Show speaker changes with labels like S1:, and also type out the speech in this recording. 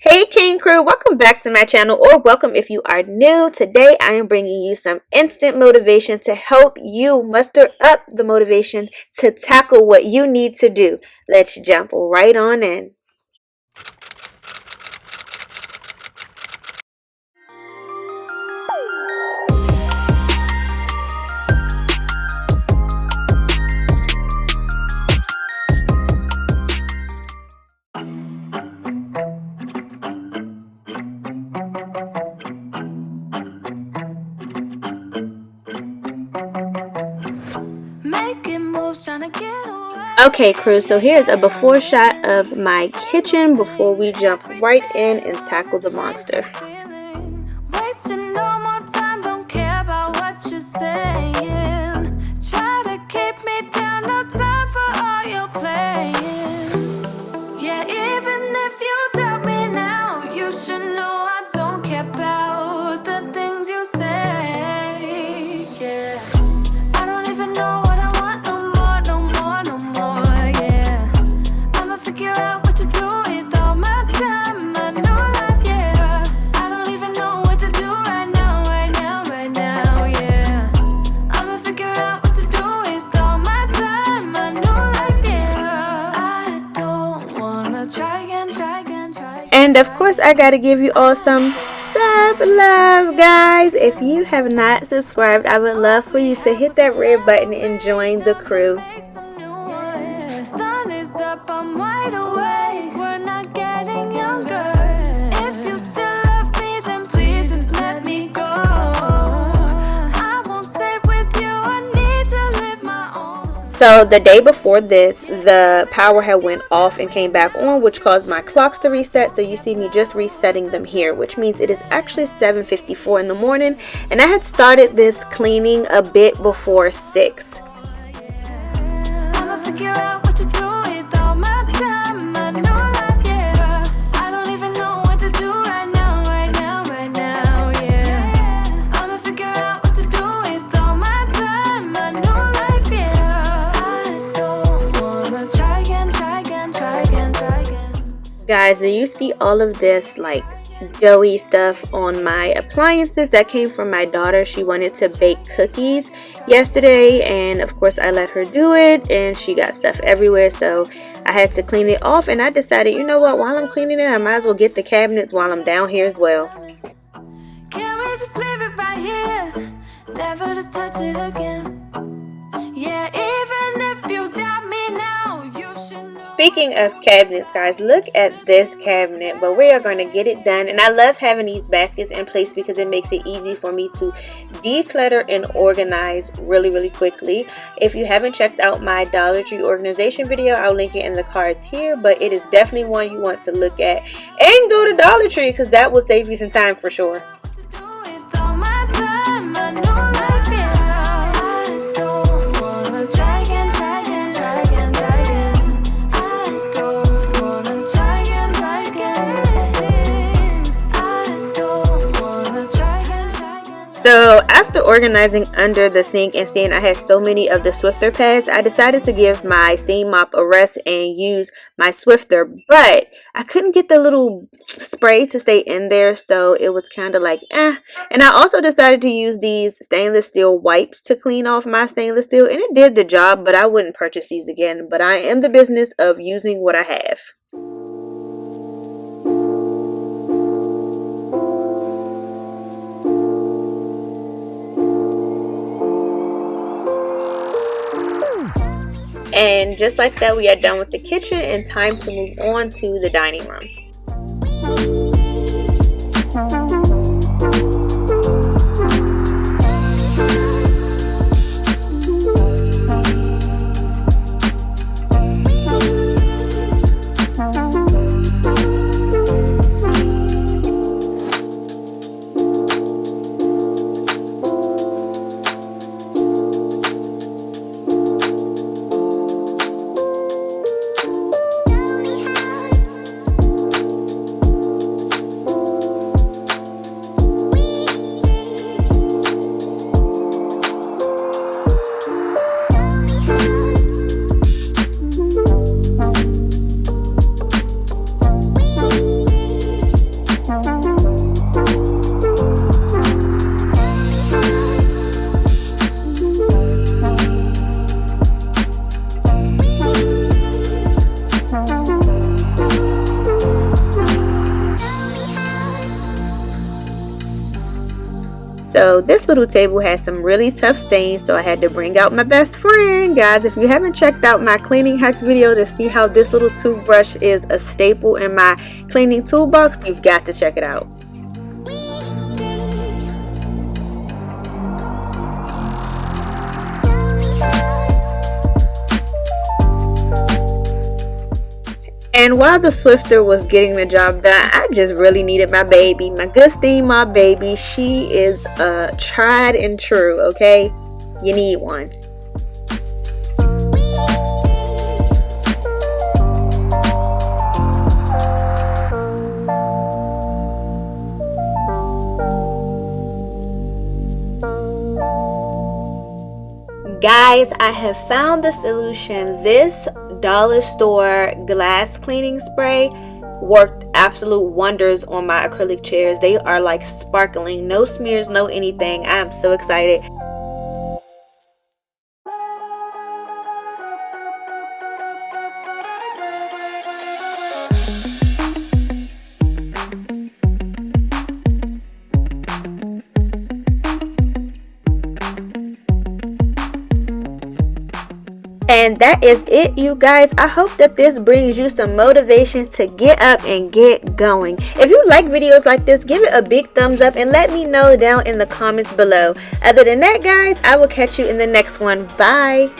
S1: Hey King Crew, welcome back to my channel, or welcome if you are new. Today I am bringing you some instant motivation to help you muster up the motivation to tackle what you need to do. Let's jump right on in. Okay crew, so here's a before shot of my kitchen before we jump right in and tackle the monster. Wasting no more time, don't care about what you're saying. Try to keep me down, no time for all your playing. Yeah, even if you doubt me now, you should know I don't care about the things you say. Yeah. I don't even know what I want no more, no more, no more, yeah. I'ma figure out what to do with all my time, my new life, yeah. I don't even know what to do right now, right now, right now, yeah. I'ma figure out what to do with all my time, my new life, yeah. I don't wanna try again, try again, try again. And of course I gotta give you all some sub love, guys. If you have not subscribed, I would love for you to hit that red button and join the crew. Sun is up, I'm wide awake. We're not getting younger. If you still love me, then please just let me go. I won't stay with you, I need to live my own. So the day before this, the power had went off and came back on, which caused my clocks to reset. So you see me just resetting them here, which means it is actually 7:54 in the morning, and I had started this cleaning a bit before 6. I'ma figure out what to do with all my time, my new life, yeah. I don't even know what to do right now, right now, right now, yeah. I'ma figure out what to do with all my time, my new life, yeah. I don't wanna try again, try again, try again, try again. Guys, do you see all of this like doughy stuff on my appliances? That came from my daughter. She wanted to bake cookies yesterday, and of course I let her do it, and she got stuff everywhere, so I had to clean it off. And I decided, you know what, while I'm cleaning it, I might as well get the cabinets while I'm down here as well. Can we just leave it right here, never to touch it again? Yeah, even if you doubt me now, you should know. Speaking of cabinets, guys, look at this cabinet. But we are going to get it done, and I love having these baskets in place because it makes it easy for me to declutter and organize really quickly. If you haven't checked out my Dollar Tree organization video, I'll link it in the cards here, but it is definitely one you want to look at and go to Dollar Tree because that will save you some time for sure. So after organizing under the sink and seeing I had so many of the Swiffer pads, I decided to give my steam mop a rest and use my Swiffer, but I couldn't get the little spray to stay in there, so it was kind of like And I also decided to use these stainless steel wipes to clean off my stainless steel, and it did the job, but I wouldn't purchase these again. But I am the business of using what I have. And just like that, we are done with the kitchen and time to move on to the dining room.
S2: So this little table has some really tough stains, so I had to bring out my best friend. Guys, if you haven't checked out my cleaning hacks video to see how this little toothbrush is a staple in my cleaning toolbox, you've got to check it out. And while the Swiffer was getting the job done, I just really needed my baby, my good steam mop baby. She is tried and true, okay? You need one. Guys, I have found the solution. This dollar store glass cleaning spray worked absolute wonders on my acrylic chairs. They are like sparkling, no smears, no anything. I am so excited. And that is it, you guys. I hope that this brings you some motivation to get up and get going. If you like videos like this, give it a big thumbs up and let me know down in the comments below. Other than that, guys, I will catch you in the next one. Bye.